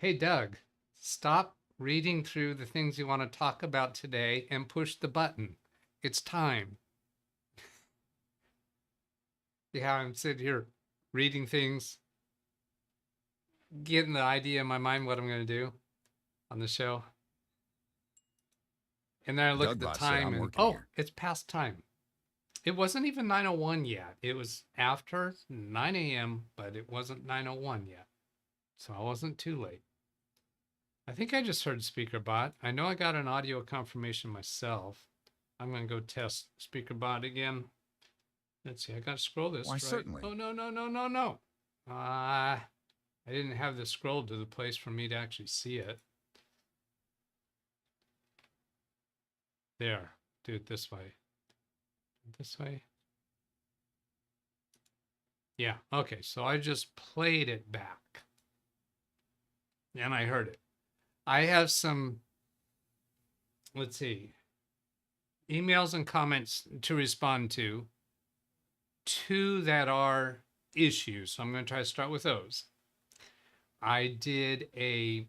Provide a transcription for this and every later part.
Hey, Doug, stop reading through the things you want to talk about today and push the button. It's time. Yeah, I'm sitting here reading things, getting the idea in my mind what I'm going to do on the show. And then I look at the DougBot said, time I'm and, working oh, here. it's past time. It wasn't even 9:01 yet. It was after 9 a.m., but it wasn't 9:01 yet. So I wasn't too late. I think I just heard SpeakerBot. I know I got an audio confirmation myself. I'm going to go test SpeakerBot again. Let's see. I got to scroll this Why, right. certainly. Oh, no. I didn't have this scrolled to the place for me to actually see it. There. Do it this way. This way. Yeah. Okay. So I just played it back. And I heard it. I have some, let's see, emails and comments to respond to. Two that are issues. So I'm going to try to start with those. I did a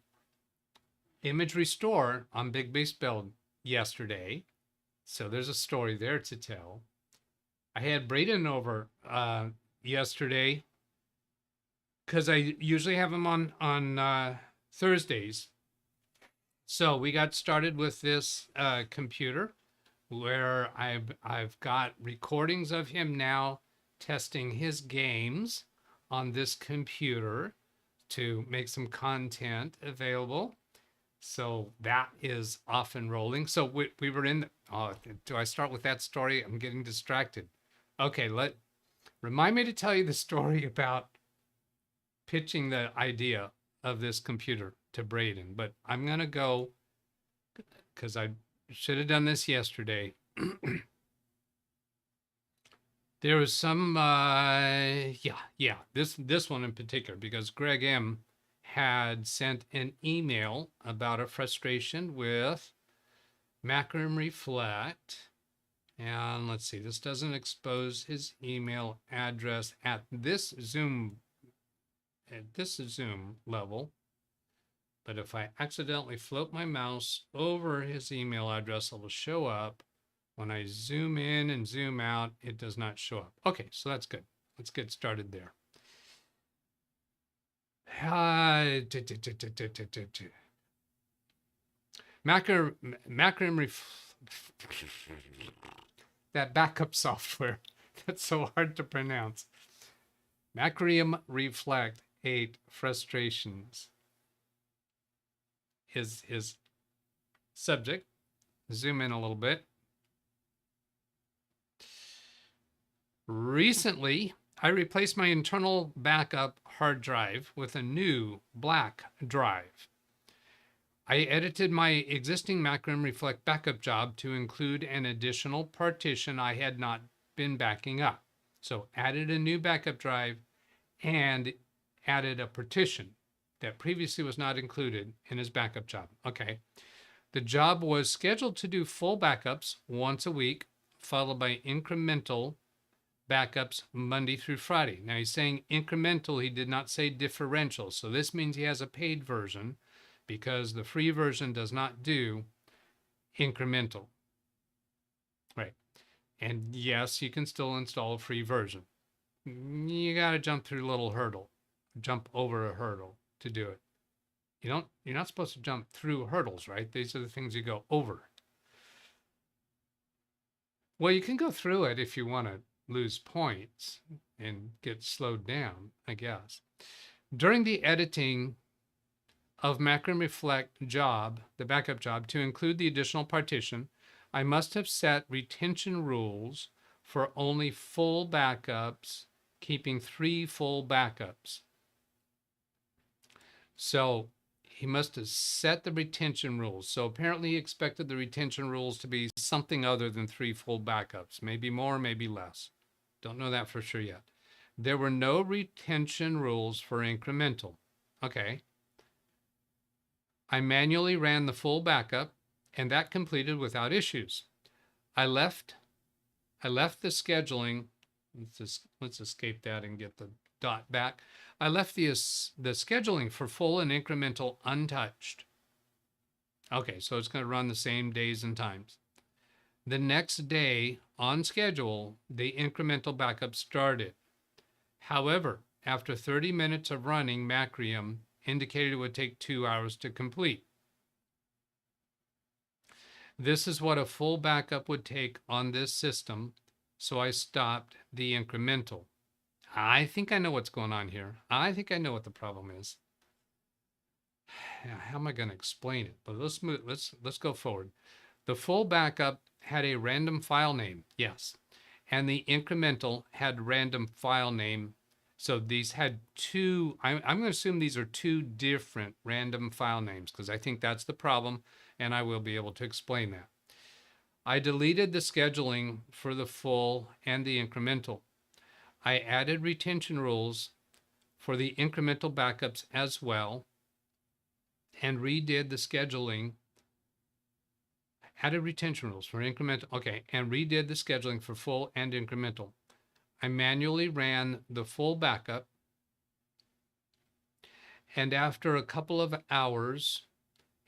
image restore on Big Beast Build yesterday. So there's a story there to tell. I had Braden over yesterday because I usually have him on Thursdays. So we got started with this computer where I've got recordings of him now testing his games on this computer to make some content available. So that is off and rolling. So we were in. Do I start with that story? I'm getting distracted. Okay, remind me to tell you the story about pitching the idea of this computer to Braden. But I'm gonna go because I should have done this yesterday. There was some, this one in particular, because Greg M had sent an email about a frustration with Macrim Reflect. And let's see, this doesn't expose his email address at this Zoom level. But if I accidentally float my mouse over his email address, it will show up. When I zoom in and zoom out, it does not show up. Okay, so that's good. Let's get started there. Macrim that backup software that's so hard to pronounce. Macrim Reflect 8 frustrations is his subject. Zoom in a little bit. Recently, I replaced my internal backup hard drive with a new black drive. I edited my existing Macrim Reflect backup job to include an additional partition I had not been backing up. So added a new backup drive and added a partition that previously was not included in his backup job. Okay. The job was scheduled to do full backups once a week, followed by incremental backups Monday through Friday. Now he's saying incremental, he did not say differential. So this means he has a paid version because the free version does not do incremental. Right. And yes, you can still install a free version. You got to jump through a little hurdle, jump over a hurdle to do it. You're not supposed to jump through hurdles, right? These are the things you go over. Well, you can go through it if you want to lose points and get slowed down, I guess. During the editing of Macrim Reflect job, the backup job, to include the additional partition, I must have set retention rules for only full backups, keeping 3 full backups. So he must have set the retention rules. So apparently he expected the retention rules to be something other than 3 full backups, maybe more, maybe less. Don't know that for sure yet. There were no retention rules for incremental. Okay. I manually ran the full backup and that completed without issues. I left the scheduling. Let's escape that and get the dot back. I left the scheduling for full and incremental untouched. Okay, so it's going to run the same days and times. The next day on schedule, the incremental backup started. However, after 30 minutes of running, Macrium indicated it would take 2 hours to complete. This is what a full backup would take on this system, so I stopped the incremental. I think I know what's going on here. I think I know what the problem is. How am I going to explain it? But let's go forward. The full backup had a random file name, yes, and the incremental had random file name. So these had two. I'm going to assume these are two different random file names because I think that's the problem, and I will be able to explain that. I deleted the scheduling for the full and the incremental. I added retention rules for the incremental backups as well, and redid the scheduling. Added retention rules for incremental, okay, and redid the scheduling for full and incremental. I manually ran the full backup, and after a couple of hours,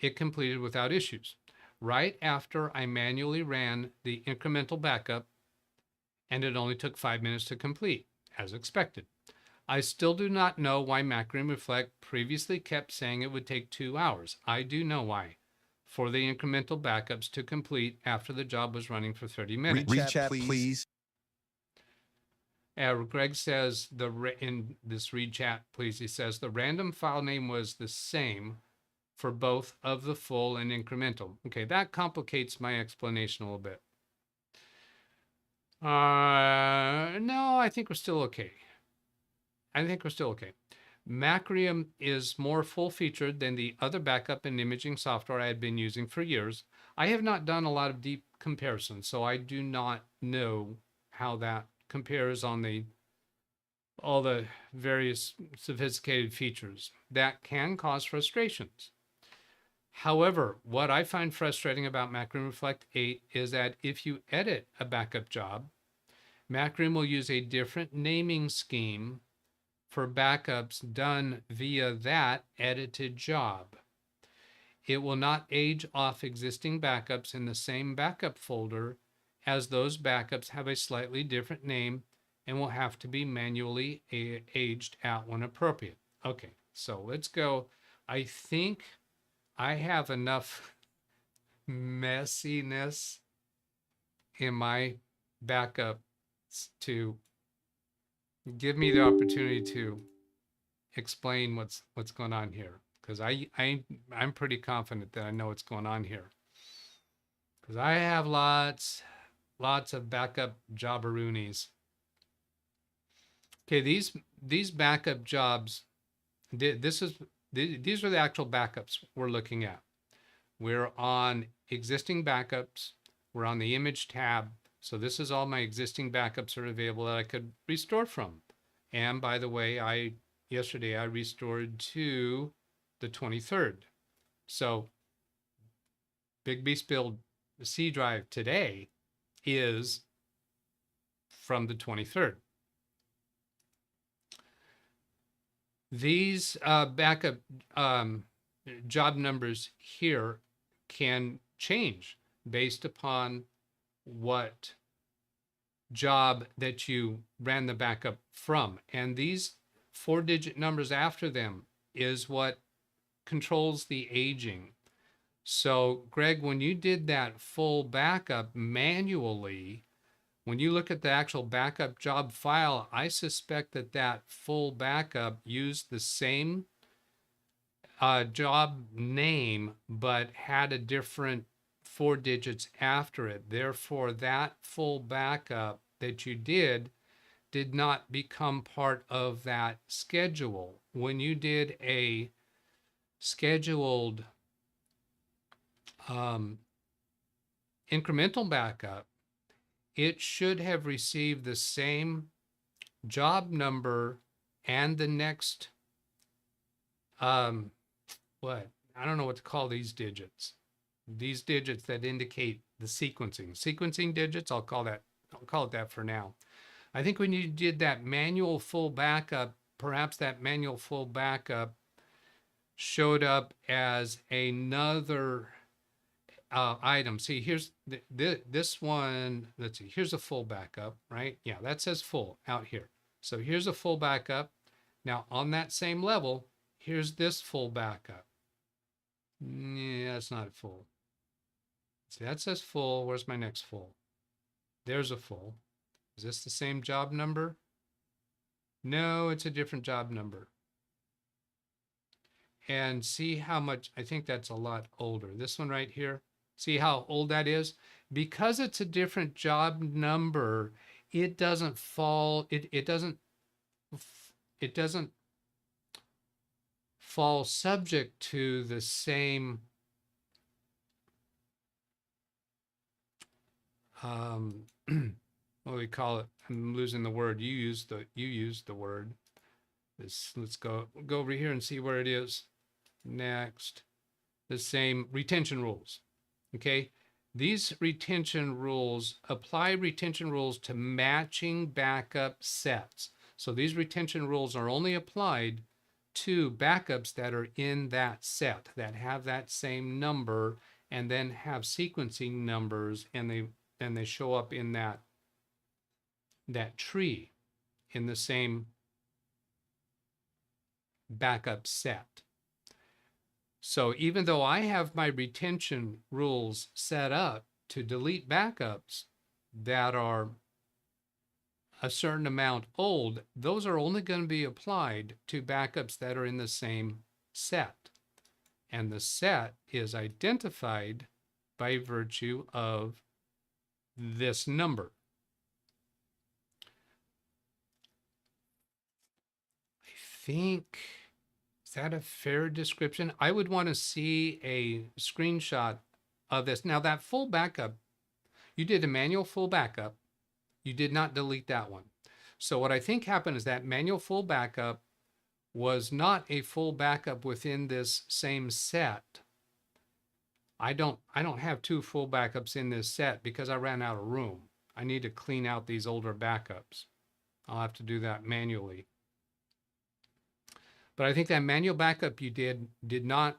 it completed without issues. Right after I manually ran the incremental backup, and it only took 5 minutes to complete, as expected. I still do not know why Macrium Reflect previously kept saying it would take 2 hours. I do know why. For the incremental backups to complete after the job was running for 30 minutes. Read chat, please. Greg says, in this read chat, please, he says, the random file name was the same for both of the full and incremental. Okay, that complicates my explanation a little bit. No, I think we're still okay. Macrium is more full-featured than the other backup and imaging software I had been using for years. I have not done a lot of deep comparisons, so I do not know how that compares on all the various sophisticated features. That can cause frustrations. However, what I find frustrating about Macrium Reflect 8 is that if you edit a backup job, Macrium will use a different naming scheme for backups done via that edited job. It will not age off existing backups in the same backup folder, as those backups have a slightly different name and will have to be manually aged out when appropriate. Okay, so let's go. I think I have enough messiness in my backups to give me the opportunity to explain what's going on here, because I'm pretty confident that I know what's going on here, because I have lots of backup jobberoonies. Okay, these backup jobs, these are the actual backups we're looking at. We're on existing backups. We're on the image tab. So this is all my existing backups that are available that I could restore from. And by the way, yesterday I restored to the 23rd. So Big Beast Build C drive today is from the 23rd. These backup job numbers here can change based upon what job that you ran the backup from. And these 4-digit numbers after them is what controls the aging. So Greg, when you did that full backup manually, when you look at the actual backup job file, I suspect that full backup used the same job name, but had a different 4 digits after it. Therefore, that full backup that you did not become part of that schedule. When you did a scheduled incremental backup, it should have received the same job number and the next, I don't know what to call these digits. These digits that indicate the sequencing digits, I'll call it that for now. I think when you did that manual full backup, perhaps that manual full backup showed up as another item. See, here's this one. Let's see. Here's a full backup, right? Yeah, that says full out here. So here's a full backup. Now on that same level, here's this full backup. Yeah, that's not full. See, that says full. Where's my next full? There's a full. Is this the same job number? No, it's a different job number. And see how much, I think that's a lot older. This one right here, see how old that is? Because it's a different job number, it doesn't fall, it doesn't fall subject to the same what do we call it? I'm losing the word. You used the word. Let's go over here and see where it is. Next, the same retention rules. Okay, these retention rules apply retention rules to matching backup sets. So these retention rules are only applied to backups that are in that set, that have that same number and then have sequencing numbers, and they show up in that tree in the same backup set. So even though I have my retention rules set up to delete backups that are a certain amount old, those are only going to be applied to backups that are in the same set. And the set is identified by virtue of this number. I think, is that a fair description? I would want to see a screenshot of this. Now that full backup, you did a manual full backup. You did not delete that one. So what I think happened is that manual full backup was not a full backup within this same set. I don't have two full backups in this set because I ran out of room. I need to clean out these older backups. I'll have to do that manually. But I think that manual backup you did not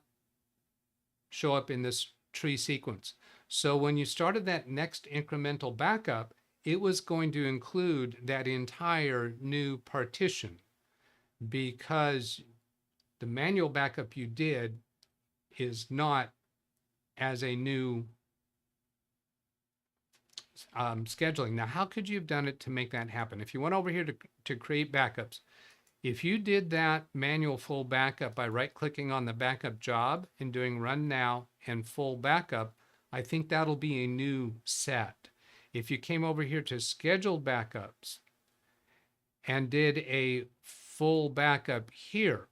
show up in this tree sequence. So when you started that next incremental backup, it was going to include that entire new partition, because the manual backup you did is not as a new scheduling. Now, how could you have done it to make that happen? If you went over here to create backups, if you did that manual full backup by right-clicking on the backup job and doing run now and full backup, I think that'll be a new set. If you came over here to scheduled backups and did a full backup here,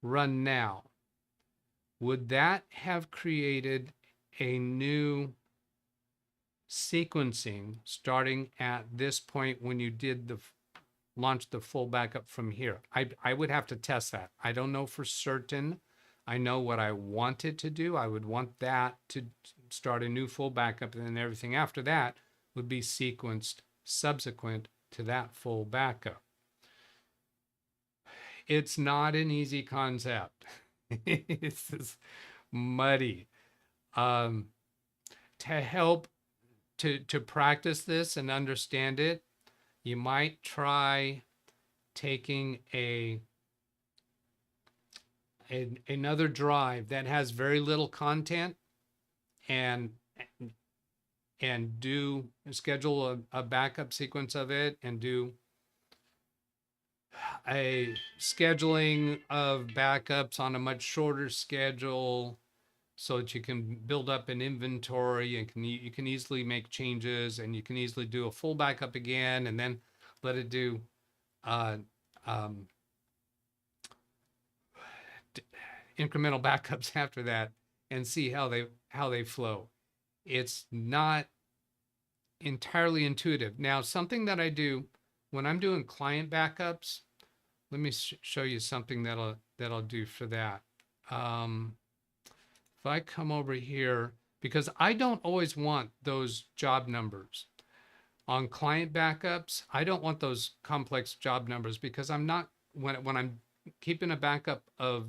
run now, would that have created a new sequencing starting at this point when you did launch the full backup from here? I would have to test that. I don't know for certain. I know what I wanted to do. I would want that to start a new full backup, and then everything after that would be sequenced subsequent to that full backup. It's not an easy concept. It's just muddy. To help to practice this and understand it, you might try taking another drive that has very little content and schedule a backup sequence of it, and do a scheduling of backups on a much shorter schedule so that you can build up an inventory and you can easily make changes, and you can easily do a full backup again and then let it do incremental backups after that and see how they flow. It's not entirely intuitive. Now, something that I do when I'm doing client backups, let me show you something that I'll do for that. If I come over here, because I don't always want those job numbers. On client backups, I don't want those complex job numbers because I'm not, when I'm keeping a backup of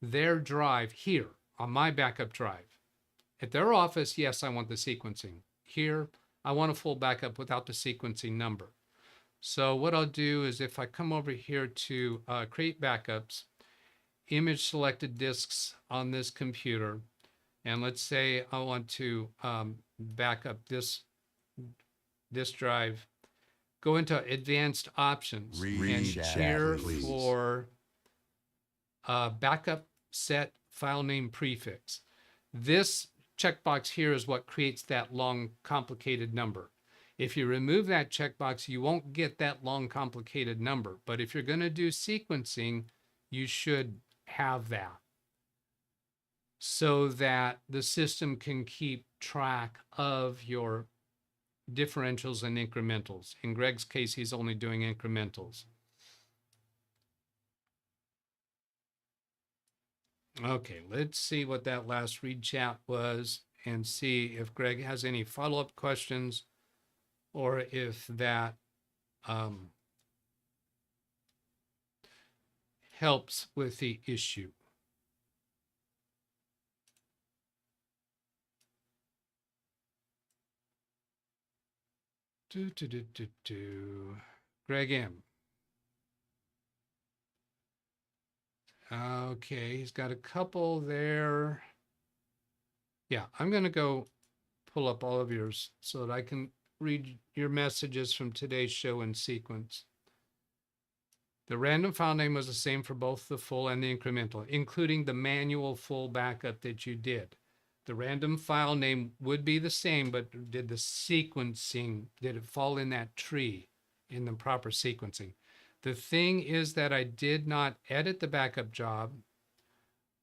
their drive here on my backup drive. At their office, yes, I want the sequencing. Here, I want a full backup without the sequencing number. So what I'll do is if I come over here to create backups, image selected disks on this computer, and let's say I want to back up this drive, go into advanced options and check for backup set file name prefix. This checkbox here is what creates that long complicated number. If you remove that checkbox, you won't get that long complicated number. But if you're going to do sequencing, you should have that so that the system can keep track of your differentials and incrementals. In Greg's case, he's only doing incrementals. Okay, let's see what that last read chat was and see if Greg has any follow-up questions or if that helps with the issue. Greg M. Okay, he's got a couple there. Yeah, I'm going to go pull up all of yours so that I can read your messages from today's show in sequence. The random file name was the same for both the full and the incremental, including the manual full backup that you did. The random file name would be the same, but did the sequencing, did it fall in that tree in the proper sequencing? The thing is that I did not edit the backup job.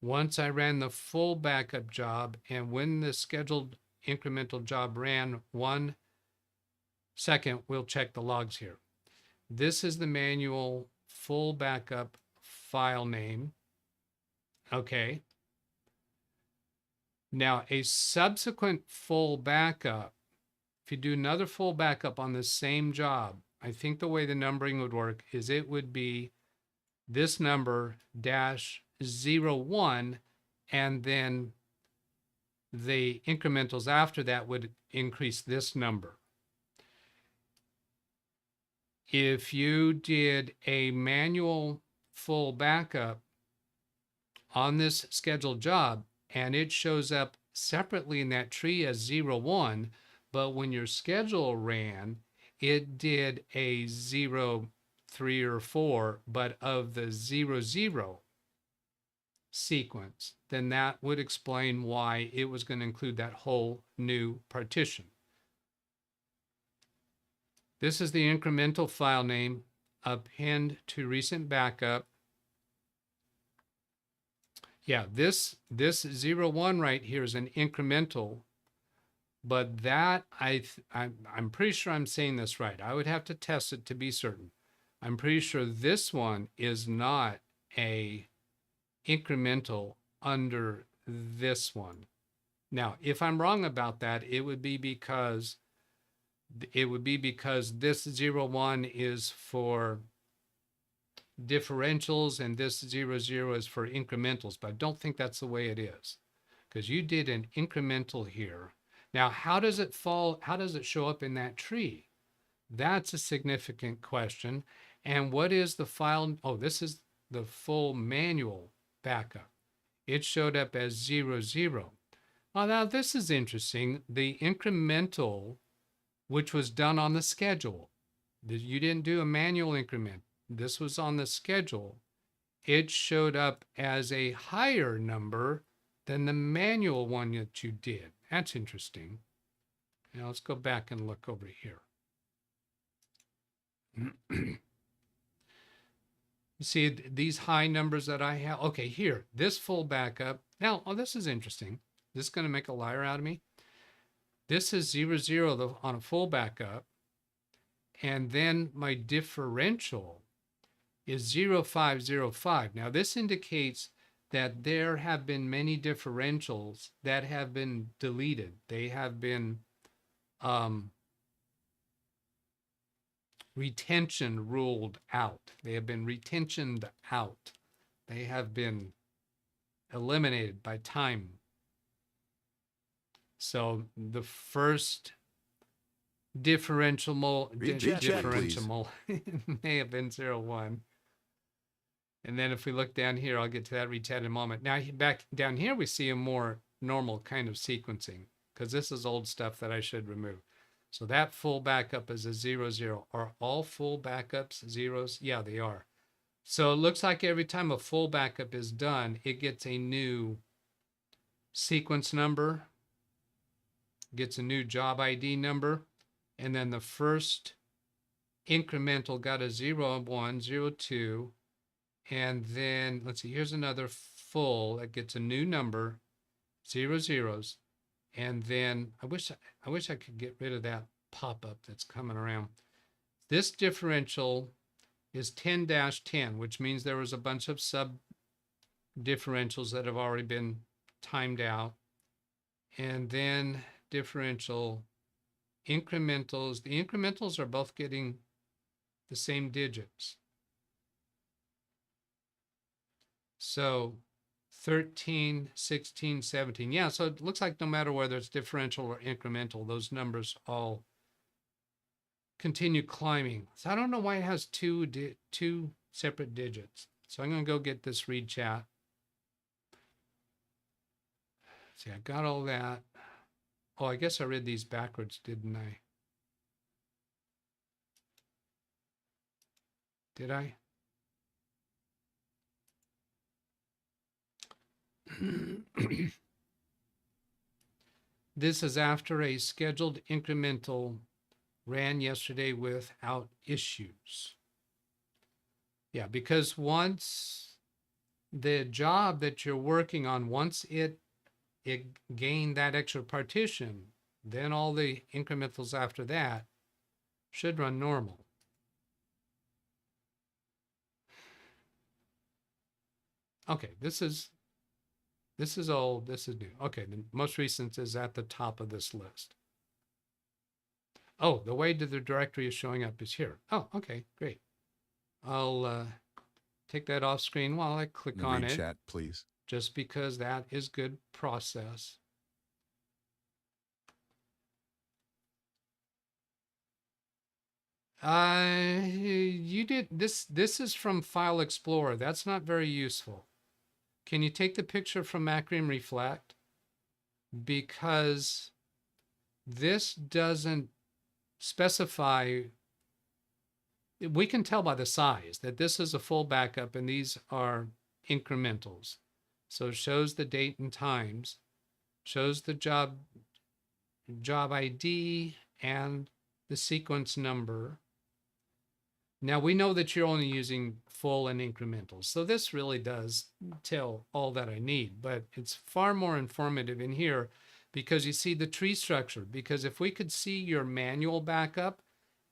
Once I ran the full backup job, and when the scheduled incremental job ran, 1 second, we'll check the logs here. This is the manual full backup file name. Okay. Now, a subsequent full backup, if you do another full backup on the same job, I think the way the numbering would work is it would be this number -01, and then the incrementals after that would increase this number. If you did a manual full backup on this scheduled job and it shows up separately in that tree as 01, but when your schedule ran, it did a 0, 3, or 4, but of the 00 sequence, then that would explain why it was going to include that whole new partition. This is the incremental file name append to recent backup. Yeah, this 01 right here is an incremental, but that I'm pretty sure I'm saying this right. I would have to test it to be certain. I'm pretty sure this one is not a incremental under this one. Now, if I'm wrong about that, it would be because this 01 is for differentials and this 00 is for incrementals, but I don't think that's the way it is, because you did an incremental here. Now, how does it fall? How does it show up in that tree? That's a significant question. And what is the file? Oh, this is the full manual backup. It showed up as 00. Well, now this is interesting. The incremental, which was done on the schedule, you didn't do a manual increment. This was on the schedule. It showed up as a higher number than the manual one that you did. That's interesting. Now let's go back and look over here. You see these high numbers that I have? Okay, here, this full backup. Now, oh, this is interesting. This is going to make a liar out of me. This is 00 on a full backup. And then my differential is 0505. Now, this indicates that there have been many differentials that have been deleted. They have been retention ruled out. They have been retentioned out. They have been eliminated by time. So the first differential may have been 0, 1. And then if we look down here, I'll get to that retet in a moment. Now back down here, we see a more normal kind of sequencing, because this is old stuff that I should remove. So that full backup is a 0, 0. Are all full backups zeros? Yeah, they are. So it looks like every time a full backup is done, it gets a new sequence number, gets a new job ID number, and then the first incremental got a 0, 1, 0, 2, and then let's see, here's another full that gets a new number, 0, zeros, and then I wish I could get rid of that pop-up that's coming around. This differential is 10-10, which means there was a bunch of sub differentials that have already been timed out, and then differential incrementals. The incrementals are both getting the same digits. So 13, 16, 17. Yeah, so it looks like no matter whether it's differential or incremental, those numbers all continue climbing. So I don't know why it has two separate digits. So I'm going to go get this read chat. See, I got all that. Oh, I guess I read these backwards, didn't I? Did I? This is after a scheduled incremental ran yesterday without issues. Yeah, because once the job that you're working on, once it gained that extra partition, then all the incrementals after that should run normal. Okay, this is old, this is new. Okay, the most recent is at the top of this list. Oh, the way that the directory is showing up is here. Oh, okay, great. I'll take that off screen while I click on it. Chat, please. Just because that is good process. You did this. This is from File Explorer. That's not very useful. Can you take the picture from Macrium Reflect? Because this doesn't specify. We can tell by the size that this is a full backup and these are incrementals. So it shows the date and times, shows the job ID and the sequence number. Now we know that you're only using full and incrementals. So this really does tell all that I need, but it's far more informative in here because you see the tree structure. Because if we could see your manual backup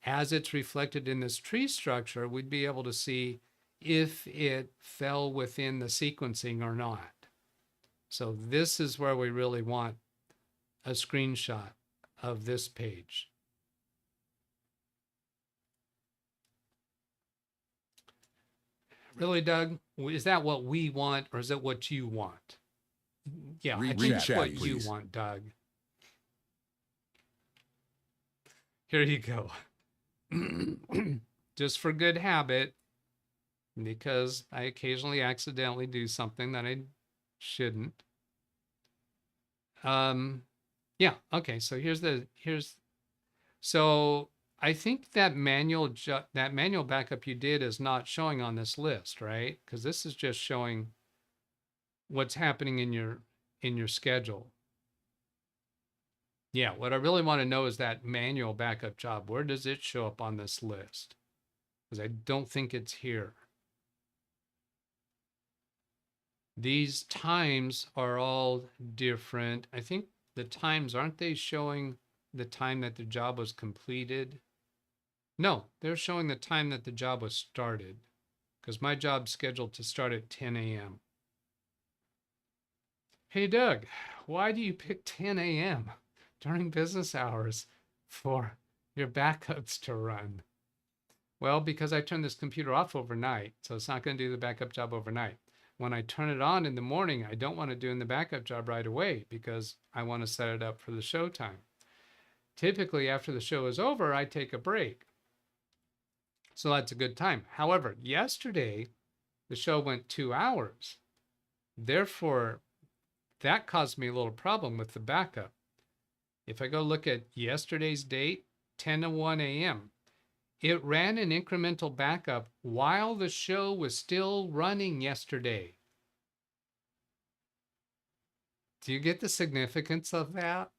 as it's reflected in this tree structure, we'd be able to see if it fell within the sequencing or not. So this is where we really want a screenshot of this page. Really, Doug? Is that what we want, or is it what you want? Yeah, I think it's what you want, Doug. Here you go. Just for good habit, because I occasionally accidentally do something that I shouldn't. Yeah, okay, so so I think that manual backup you did is not showing on this list, right? Because this is just showing what's happening in your schedule. Yeah, what I really want to know is that manual backup job. Where does it show up on this list? Because I don't think it's here. These times are all different. I think the times, aren't they showing the time that the job was completed? No, they're showing the time that the job was started, because my job's scheduled to start at 10 a.m. Hey, Doug, why do you pick 10 a.m. during business hours for your backups to run? Well, because I turned this computer off overnight, so it's not going to do the backup job overnight. When I turn it on in the morning, I don't want to do the backup job right away because I want to set it up for the show time. Typically, after the show is over, I take a break. So that's a good time. However, yesterday, the show went 2 hours. Therefore, that caused me a little problem with the backup. If I go look at yesterday's date, 10:01 a.m., it ran an incremental backup while the show was still running yesterday. Do you get the significance of that?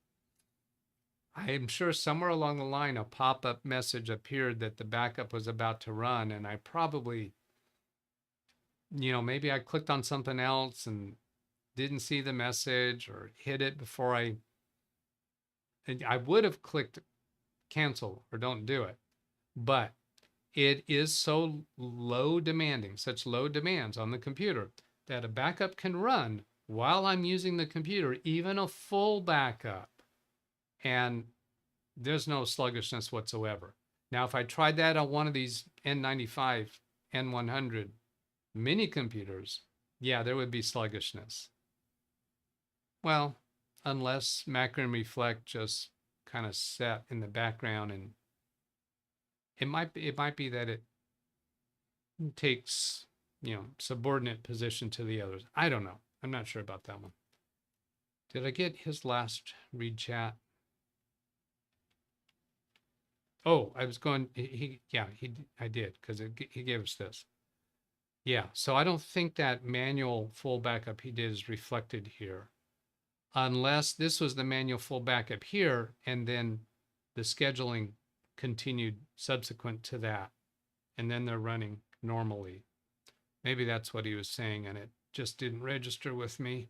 I am sure somewhere along the line, a pop-up message appeared that the backup was about to run, and I probably, maybe I clicked on something else and didn't see the message or hit it before I would have clicked cancel or don't do it. But it is so low demanding, such low demands on the computer that a backup can run while I'm using the computer, even a full backup. And there's no sluggishness whatsoever. Now, if I tried that on one of these N95, N100 mini computers, yeah, there would be sluggishness. Well, unless Macro and Reflect just kind of set in the background, and it might be that it takes, subordinate position to the others. I don't know. I'm not sure about that one. Did I get his last read chat? Oh, I was going, I did, because he gave us this. Yeah, so I don't think that manual full backup he did is reflected here, unless this was the manual full backup here, and then the scheduling continued subsequent to that, and then they're running normally. Maybe that's what he was saying, and it just didn't register with me.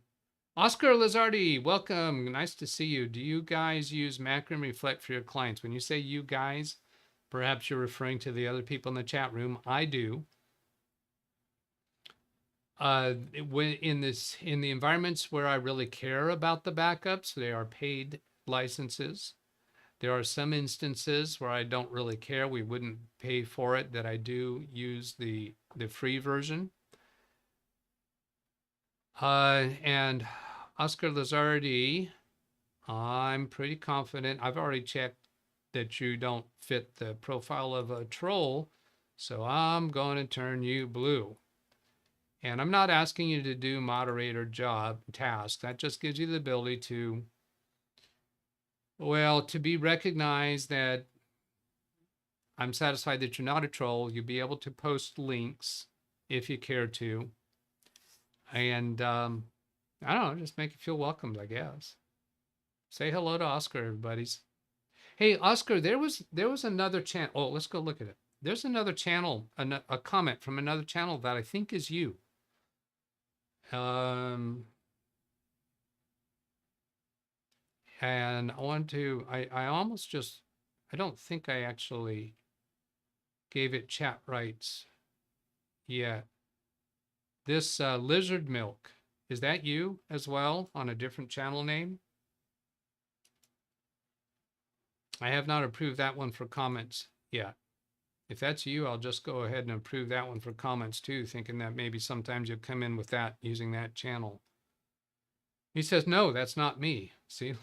Oscar Lizardi, welcome. Nice to see you. Do you guys use Macro and Reflect for your clients? When you say you guys, perhaps you're referring to the other people in the chat room. I do. In the environments where I really care about the backups, they are paid licenses. There are some instances where I don't really care. We wouldn't pay for it, that I do use the free version. And Oscar Lizardi, I'm pretty confident. I've already checked that you don't fit the profile of a troll, so I'm going to turn you blue. And I'm not asking you to do moderator task. That just gives you the ability to, to be recognized that I'm satisfied that you're not a troll. You'll be able to post links if you care to. And I don't know, just make you feel welcomed, I guess. Say hello to Oscar, everybody's. Hey, Oscar, there was another channel. Oh, let's go look at it. There's another channel, a comment from another channel that I think is you. And I want to, I almost just, I don't think I actually gave it chat rights yet. This Lizard Milk, is that you as well on a different channel name? I have not approved that one for comments yet. If that's you, I'll just go ahead and approve that one for comments too, thinking that maybe sometimes you'll come in with that using that channel. He says, no, that's not me. See,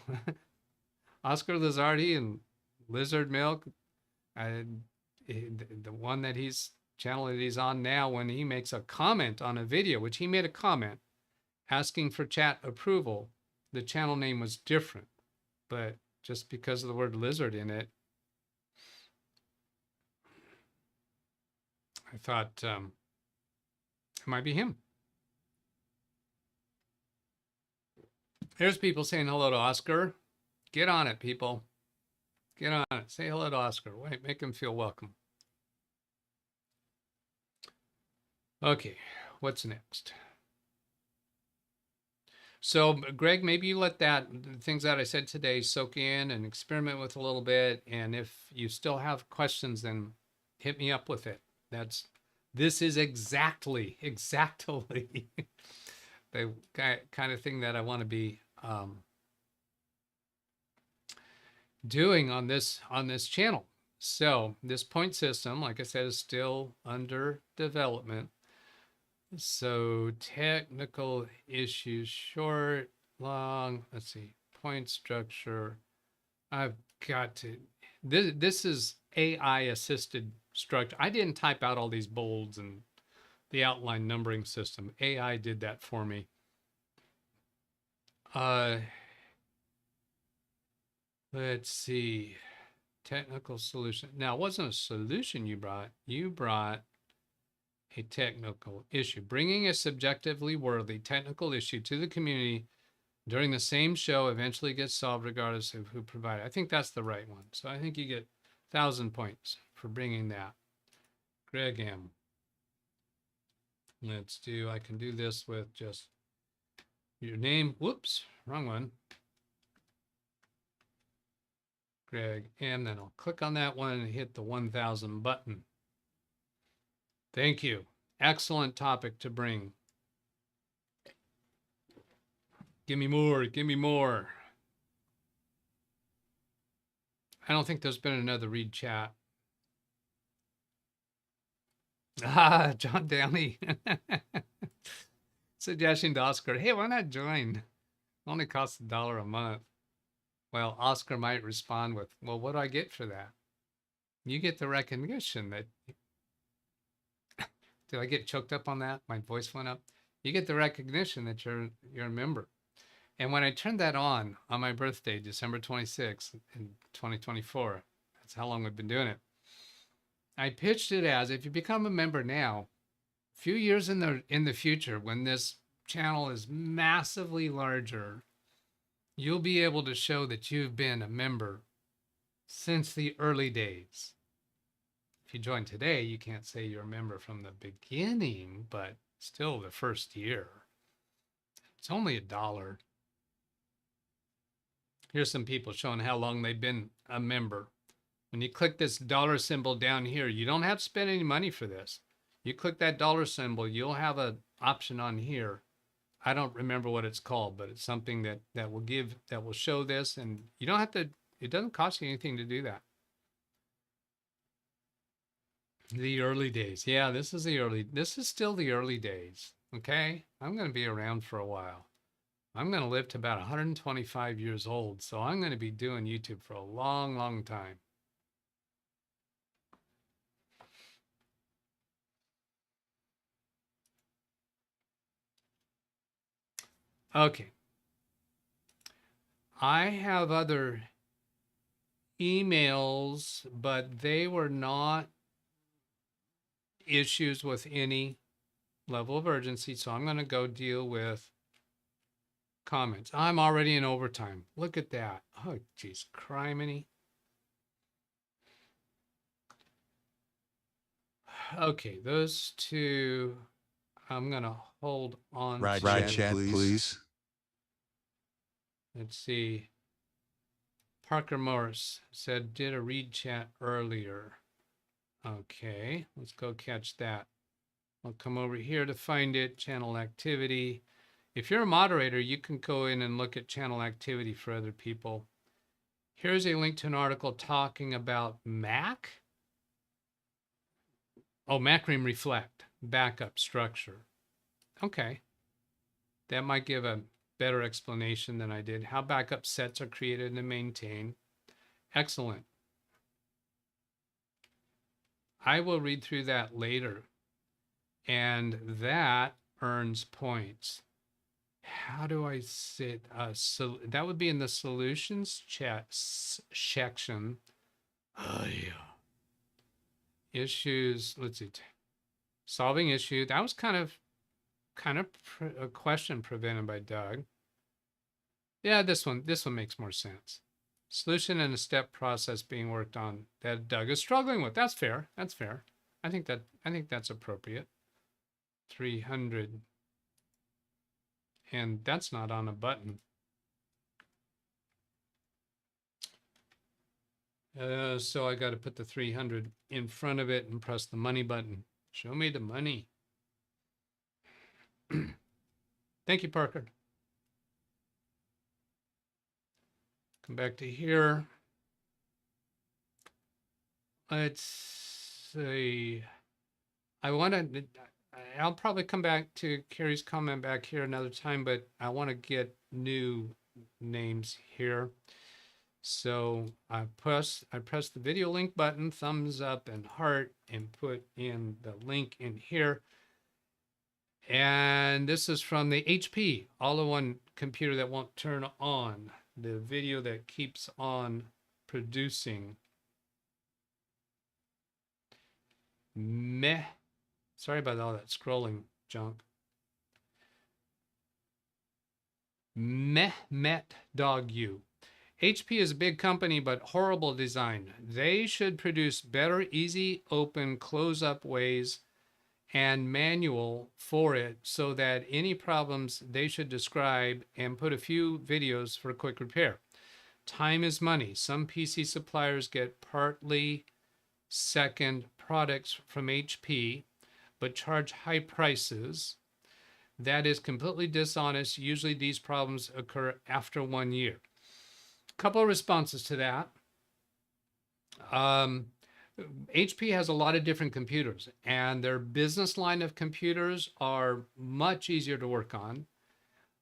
Oscar Lizardi and Lizard Milk, the one that channel that he's on now, when he makes a comment on a video, which he made a comment asking for chat approval, the channel name was different, but just because of the word lizard in it, I thought it might be him. There's people saying hello to Oscar. Get on it, people. Get on it. Say hello to Oscar. Wait, make him feel welcome. Okay, what's next? So, Greg, maybe you let the things that I said today soak in and experiment with a little bit. And if you still have questions, then hit me up with it. This is exactly the kind of thing that I want to be doing on this channel. So this point system, like I said, is still under development. So technical issues, short, long, let's see, point structure. I've got to, this is AI assisted structure. I didn't type out all these bolds and the outline numbering system. AI did that for me. Let's see, technical solution. Now, it wasn't a solution you brought. You brought a technical issue, bringing a subjectively worthy technical issue to the community during the same show eventually gets solved regardless of who provided. I think that's the right one. So I think you get 1,000 points for bringing that. Greg M. Let's do, I can do this with just your name. Whoops, wrong one. Greg M. Then I'll click on that one and hit the 1,000 button. Thank you. Excellent topic to bring. Give me more, give me more. I don't think there's been another read chat. Ah, John Downey. Suggestion to Oscar, hey, why not join? Only costs $1 a month. Well, Oscar might respond with, well, what do I get for that? You get the recognition that, did I get choked up on that? My voice went up. You get the recognition that you're a member. And when I turned that on my birthday, December 26th in 2024, that's how long we've been doing it. I pitched it as, if you become a member now, a few years in the future, when this channel is massively larger, you'll be able to show that you've been a member since the early days. If you join today, you can't say you're a member from the beginning, but still the first year. It's only $1. Here's some people showing how long they've been a member. When you click this dollar symbol down here, you don't have to spend any money for this. You click that dollar symbol, you'll have an option on here. I don't remember what it's called, but it's something that will show this, and you don't have to, it doesn't cost you anything to do that. The early days. Yeah, this is still the early days. Okay. I'm going to be around for a while. I'm going to live to about 125 years old. So I'm going to be doing YouTube for a long, long time. Okay. I have other emails, but they were not issues with any level of urgency. So I'm going to go deal with comments. I'm already in overtime. Look at that. Oh, geez, criminy. Okay, those two, I'm going to hold on. Ride chat, please. Let's see. Parker Morris said, did a read chat earlier. Okay, let's go catch that. I'll come over here to find it, channel activity. If you're a moderator, you can go in and look at channel activity for other people. Here's a link to an article talking about Mac. Oh, Macrim Reflect, backup structure. Okay, that might give a better explanation than I did. How backup sets are created and maintained. Excellent. I will read through that later. And that earns points. How do I sit? So that would be in the solutions chat section. Oh, yeah. Issues. Let's see. Solving issue. That was kind of a question presented by Doug. Yeah, this one makes more sense. Solution and a step process being worked on that Doug is struggling with. That's fair. That's fair. I think that's appropriate. 300. And that's not on a button. So I got to put the 300 in front of it and press the money button. Show me the money. Thank you, Parker. Come back to here. Let's see. I want to, I'll probably come back to Carrie's comment back here another time, but I want to get new names here. So I press the video link button, thumbs up and heart, and put in the link in here. And this is from the HP all-in-one computer that won't turn on, the video that keeps on producing. Meh. Sorry about all that scrolling junk. Mehmet Dog U. HP is a big company, but horrible design. They should produce better, easy, open, close-up ways and manual for it so that any problems they should describe and put a few videos for quick repair. Time is money. Some PC suppliers get partly second products from HP, but charge high prices. That is completely dishonest. Usually these problems occur after 1 year. Couple of responses to that. HP has a lot of different computers, and their business line of computers are much easier to work on,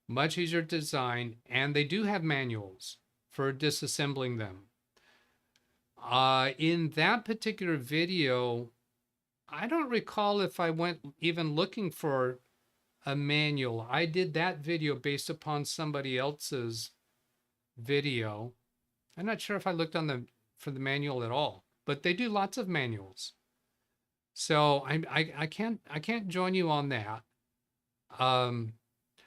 much easier to design, and they do have manuals for disassembling them. In that particular video, I don't recall if I went even looking for a manual. I did that video based upon somebody else's video. I'm not sure if I looked on for the manual at all, but they do lots of manuals. So I can't join you on that. A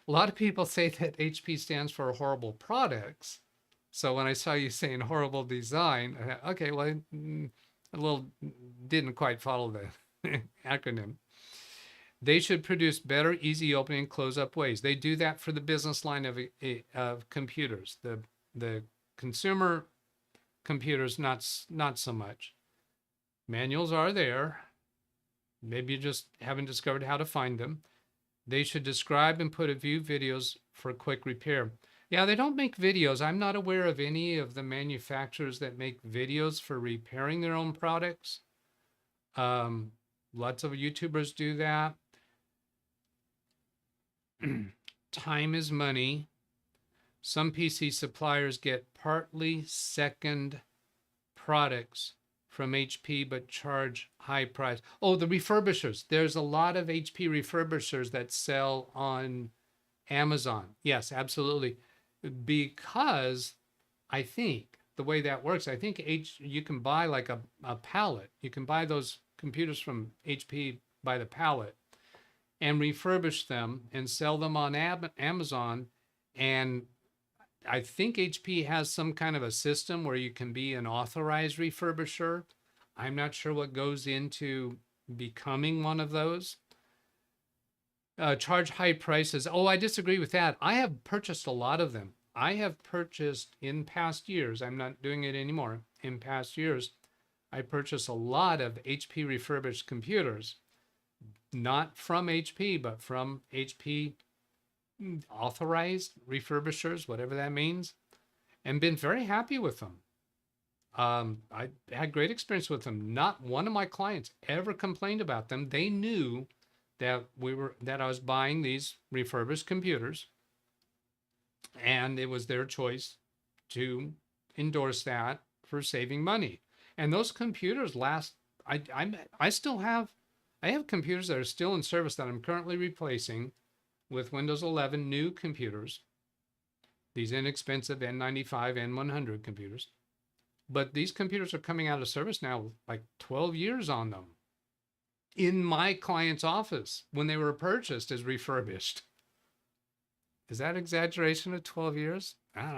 lot of people say that HP stands for horrible products. So when I saw you saying horrible design, I thought, okay, well, a little didn't quite follow the acronym. They should produce better, easy opening and close up ways. They do that for the business line of computers. The consumer computers, not so much. Manuals are there. Maybe you just haven't discovered how to find them. They should describe and put a few videos for quick repair. Yeah, they don't make videos. I'm not aware of any of the manufacturers that make videos for repairing their own products. Lots of YouTubers do that. Time is money. Some PC suppliers get partly second products from HP, but charge high price. Oh, the refurbishers. There's a lot of HP refurbishers that sell on Amazon. Yes, absolutely. Because I think the way that works, I think you can buy like a pallet. You can buy those computers from HP by the pallet and refurbish them and sell them on Amazon. And I think HP has some kind of a system where you can be an authorized refurbisher. I'm not sure what goes into becoming one of those. Charge high prices. Oh, I disagree with that. I have purchased a lot of them. I have purchased in past years, I'm not doing it anymore. In past years, I purchased a lot of HP refurbished computers, not from HP, but from HP authorized refurbishers, whatever that means, and been very happy with them. I had great experience with them. Not one of my clients ever complained about them. They knew that I was buying these refurbished computers, and it was their choice to endorse that for saving money. And those computers last. I have computers that are still in service that I'm currently replacing with Windows 11 new computers, these inexpensive N95, N100 computers. But these computers are coming out of service now with like 12 years on them in my client's office when they were purchased as refurbished. Is that exaggeration of 12 years? I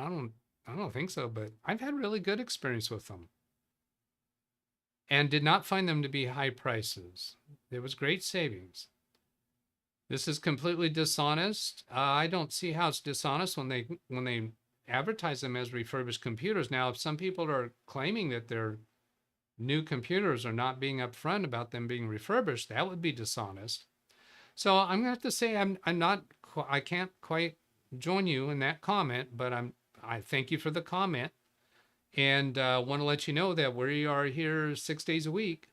don't think so, but I've had really good experience with them and did not find them to be high prices. There was great savings. This is completely dishonest. I don't see how it's dishonest when they advertise them as refurbished computers. Now, if some people are claiming that their new computers are not being upfront about them being refurbished, that would be dishonest. So I'm gonna have to say I can't quite join you in that comment, but I thank you for the comment. And want to let you know that we are here 6 days a week.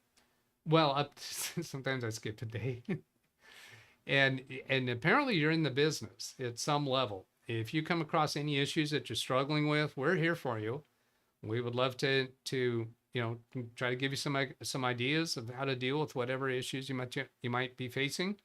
Well, sometimes I skip a day. and apparently you're in the business at some level. If you come across any issues that you're struggling with, we're here for you. We would love to try to give you some ideas of how to deal with whatever issues you might be facing.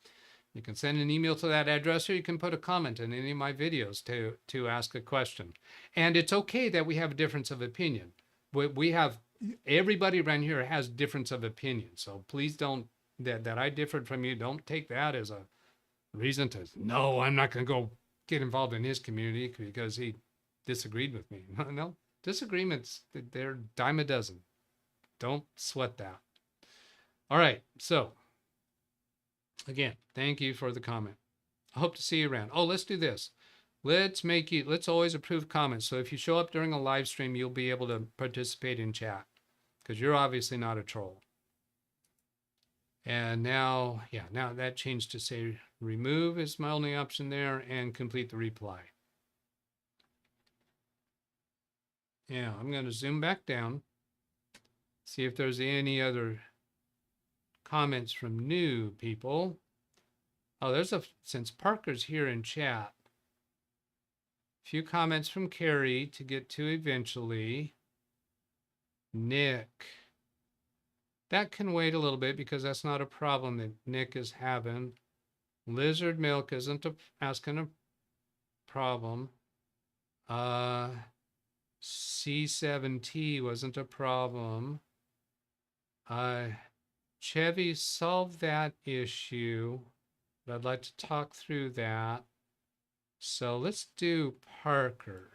You can send an email to that address, or you can put a comment in any of my videos to ask a question. And it's okay that we have a difference of opinion. We have, everybody around here has difference of opinion. So please don't, that I differed from you, don't take that as a reason to, no, I'm not going to go get involved in his community because he disagreed with me. No, disagreements, they're a dime a dozen. Don't sweat that. All right, so again, thank you for the comment. I hope to see you around. Oh, let's do this. Let's always approve comments. So if you show up during a live stream, you'll be able to participate in chat because you're obviously not a troll. And now, yeah, now that changed to say remove is my only option there and complete the reply. Yeah, I'm going to zoom back down, see if there's any other comments from new people. Oh, since Parker's here in chat, a few comments from Carrie to get to eventually. Nick. That can wait a little bit because that's not a problem that Nick is having. Lizard milk isn't asking a problem. C7T wasn't a problem. Chevy solved that issue, but I'd like to talk through that. So let's do Parker,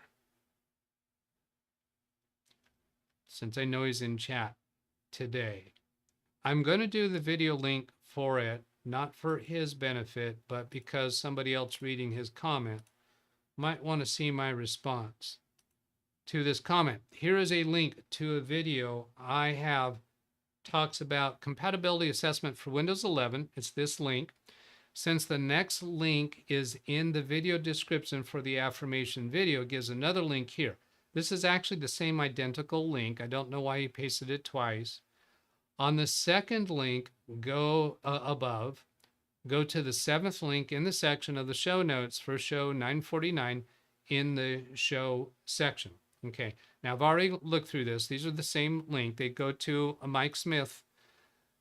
since I know he's in chat today. I'm going to do the video link for it, not for his benefit, but because somebody else reading his comment might want to see my response to this comment. Here is a link to a video I have, talks about compatibility assessment for Windows 11. It's this link. Since the next link is in the video description for the affirmation video, it gives another link here. This is actually the same identical link. I don't know why he pasted it twice. On the second link, go above, go to the 7th link in the section of the show notes for show 949 in the show section. Okay, now I've already looked through this. These are the same link. They go to a Mike Smith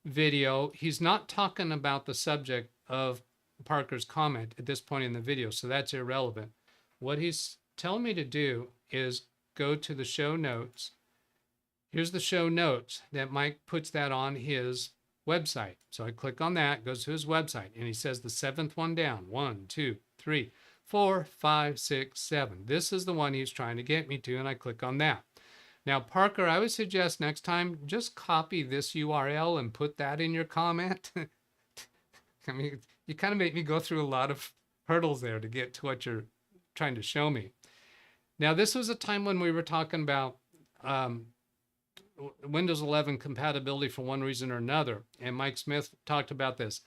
video. He's not talking about the subject of Parker's comment at this point in the video, so that's irrelevant. What he's telling me to do is go to the show notes. Here's the show notes that Mike puts that on his website. So I click on that, goes to his website, and he says the 7th one down. 1, 2, 3, 4, 5, 6, 7. This is the one he's trying to get me to, and I click on that. Now, Parker, I would suggest next time, just copy this URL and put that in your comment. I mean, you kind of make me go through a lot of hurdles there to get to what you're trying to show me. Now, this was a time when we were talking about Windows 11 compatibility for one reason or another, and Mike Smith talked about this.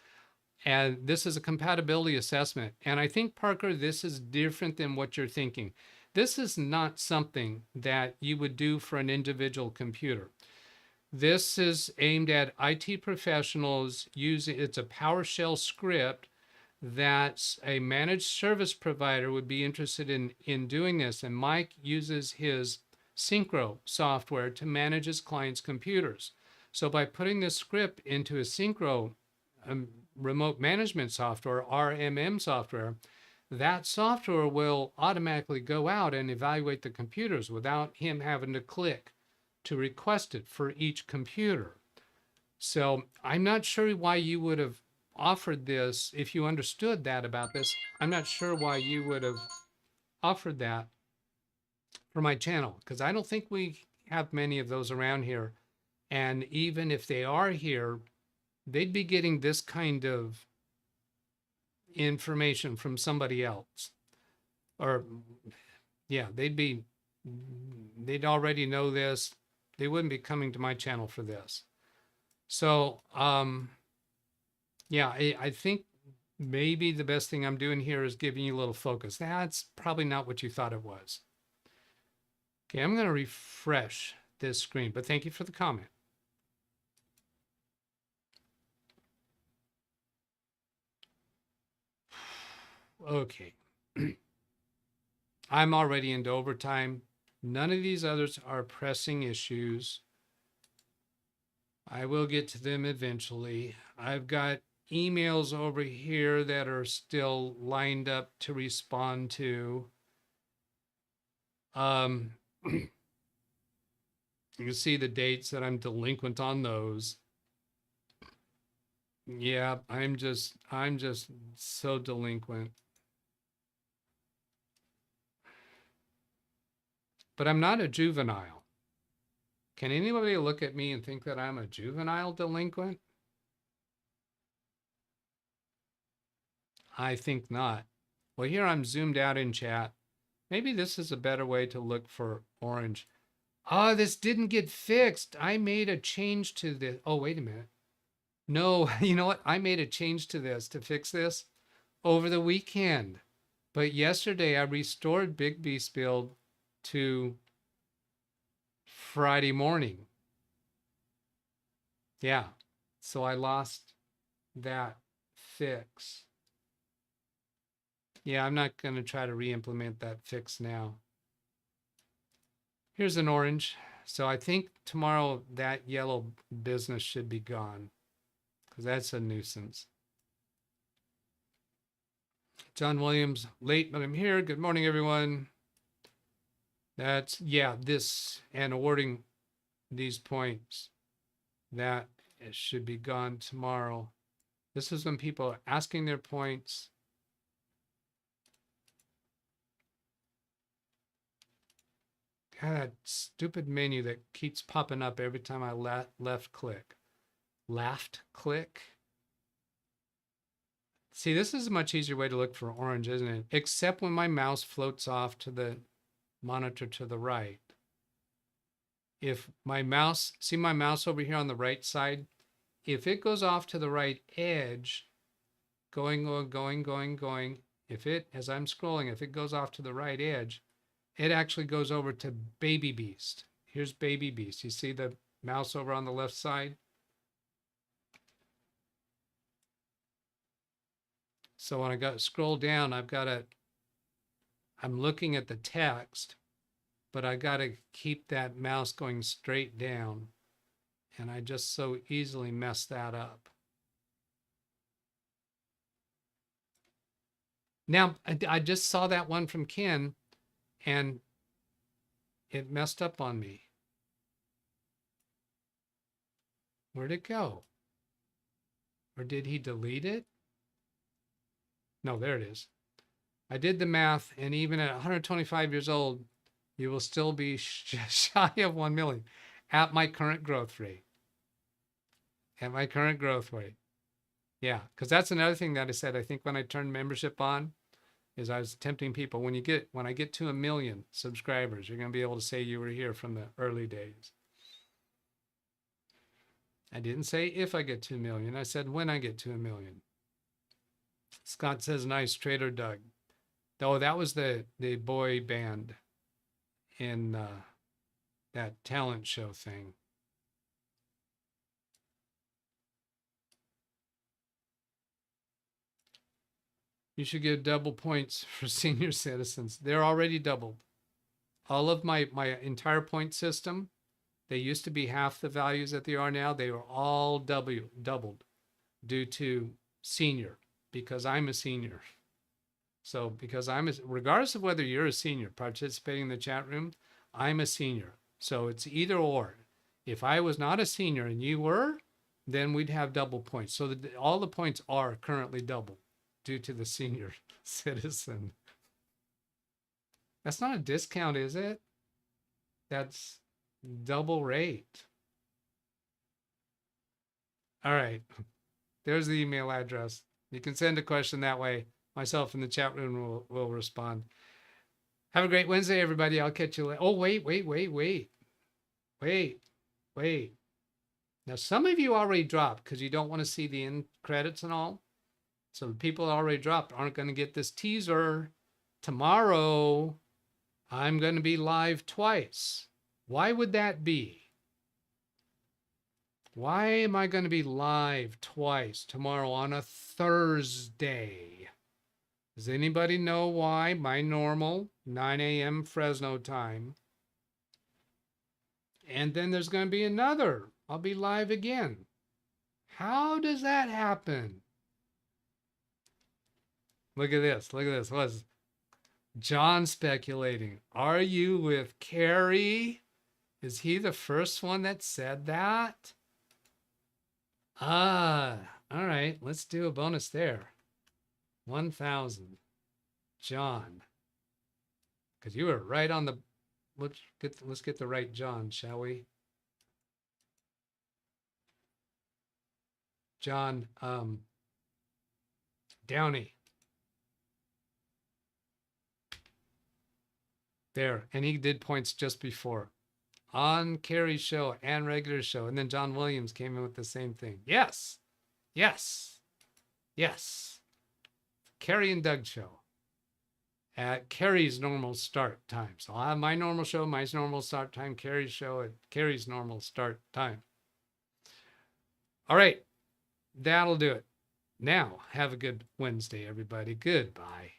And this is a compatibility assessment. And I think, Parker, this is different than what you're thinking. This is not something that you would do for an individual computer. This is aimed at IT professionals using, it's a PowerShell script that a managed service provider would be interested in doing this. And Mike uses his Synchro software to manage his clients' computers. So by putting this script into a Synchro remote management software, RMM software, that software will automatically go out and evaluate the computers without him having to click to request it for each computer. So I'm not sure why you would have offered this. If you understood that about this, I'm not sure why you would have offered that for my channel, because I don't think we have many of those around here. And even if they are here, they'd be getting this kind of information from somebody else. Or yeah, they'd already know this. They wouldn't be coming to my channel for this. So yeah, I think maybe the best thing I'm doing here is giving you a little focus. That's probably not what you thought it was. Okay, I'm going to refresh this screen, but thank you for the comment. Okay. I'm already into overtime. None of these others are pressing issues. I will get to them eventually. I've got emails over here that are still lined up to respond to. You can see the dates that I'm delinquent on those. Yeah, I'm just so delinquent. But I'm not a juvenile. Can anybody look at me and think that I'm a juvenile delinquent? I think not. Well, here I'm zoomed out in chat. Maybe this is a better way to look for orange. Oh, this didn't get fixed. I made a change to this. Oh, wait a minute. No, you know what? I made a change to this to fix this over the weekend. But yesterday I restored Big Beast Build to Friday morning. Yeah. So I lost that fix. Yeah, I'm not going to try to re-implement that fix now. Here's an orange. So I think tomorrow that yellow business should be gone because that's a nuisance. John Williams, late, but I'm here. Good morning, everyone. That's, yeah, this and awarding these points, that it should be gone tomorrow. This is when people are asking their points. God, that stupid menu that keeps popping up every time I left click. Left click. See, this is a much easier way to look for orange, isn't it? Except when my mouse floats off to the monitor to the right. If my mouse, see my mouse over here on the right side? If it goes off to the right edge, going, if it, as I'm scrolling, if it goes off to the right edge, it actually goes over to Baby Beast. Here's Baby Beast. You see the mouse over on the left side? So when I scroll down, I'm looking at the text, but I got to keep that mouse going straight down. And I just so easily mess that up. Now, I just saw that one from Ken and it messed up on me. Where'd it go? Or did he delete it? No, there it is. I did the math, and even at 125 years old, you will still be shy of 1 million at my current growth rate. At my current growth rate. Yeah, because that's another thing that I said, I think when I turned membership on, is I was tempting people, when I get to 1 million subscribers, you're going to be able to say you were here from the early days. I didn't say if I get to 1 million. I said when I get to 1 million. Scott says, nice, Trader Doug. Oh, that was the boy band in that talent show thing. You should get double points for senior citizens. They're already doubled. All of my entire point system, they used to be half the values that they are now. They were all doubled due to senior, because I'm a senior. So because regardless of whether you're a senior participating in the chat room, I'm a senior. So it's either or. If I was not a senior and you were, then we'd have double points. So all the points are currently double due to the senior citizen. That's not a discount, is it? That's double rate. All right. There's the email address. You can send a question that way. Myself in the chat room will respond. Have a great Wednesday, everybody. I'll catch you later. Oh, wait. Now, some of you already dropped because you don't want to see the end credits and all. So the people that already dropped aren't going to get this teaser tomorrow. I'm going to be live twice. Why would that be? Why am I going to be live twice tomorrow on a Thursday? Does anybody know why? My normal 9 a.m. Fresno time. And then there's going to be another. I'll be live again. How does that happen? Look at this. Look at this. What's John speculating? Are you with Carrie? Is he the first one that said that? All right. Let's do a bonus there. 1,000. John. Because you were right on the... Let's get the right John, shall we? John Downey. There. And he did points just before. On Carrie's show and regular show. And then John Williams came in with the same thing. Yes. Yes. Yes. Carrie and Doug show. At Carrie's normal start time. So I'll have my normal show, my normal start time, Carrie's show at Carrie's normal start time. All right. That'll do it. Now, have a good Wednesday, everybody. Goodbye.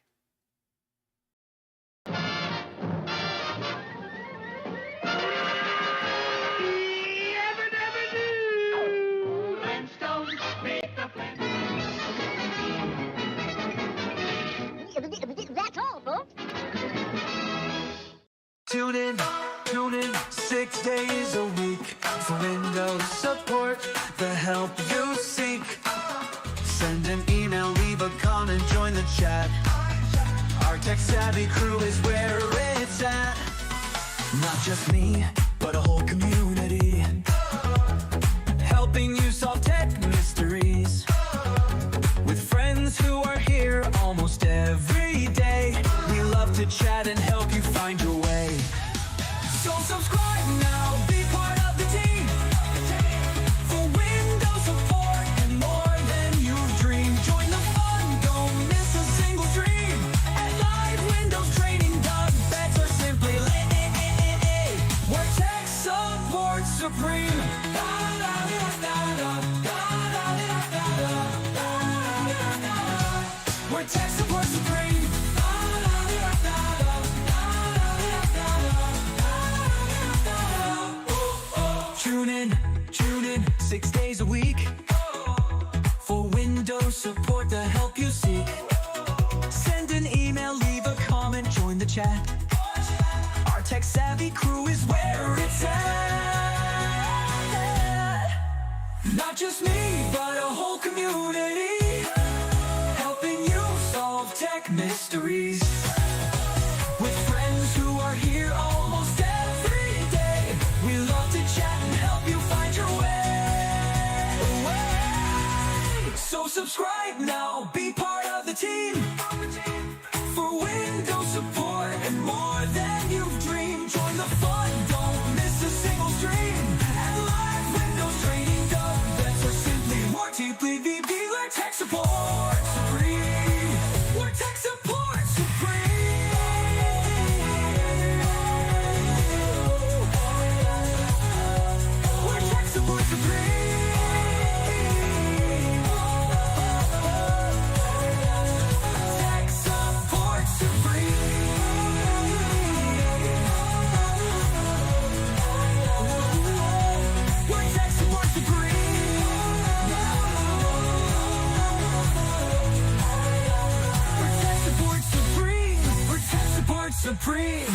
That's all, folks. Tune in 6 days a week for Windows support, the help you seek. Send an email, leave a comment, join the chat. Our tech-savvy crew is where it's at. Not just me, but a whole community, helping you solve tech mysteries. With friends who are here almost every day, we love to chat and help you find your way. So subscribe now, be part of the team, for Windows support and more than you've dreamed. Join the fun, don't miss a single stream. At LiveWindowsTraining-DougBetts or simply where tech support supreme. Where tech support supreme. Tune in 6 days a week for Windows support, the help you seek. Send an email, leave a comment, join the chat. Our tech-savvy crew is where it's at. Not just me, but a whole community, helping you solve tech mysteries. With friends who are here almost every day, we love to chat and help you find your way. So subscribe now, be part of the team, for Windows support and more than you've dreamed. Join the fun, don't miss a single stream. At LiveWindowsTraining-DougBetts or simply more deeply VB, where tech support supreme. Where tech support supreme. Where tech support supreme. Tech support supreme. Where tech support supreme. Where tech support supreme. Where tech support supreme.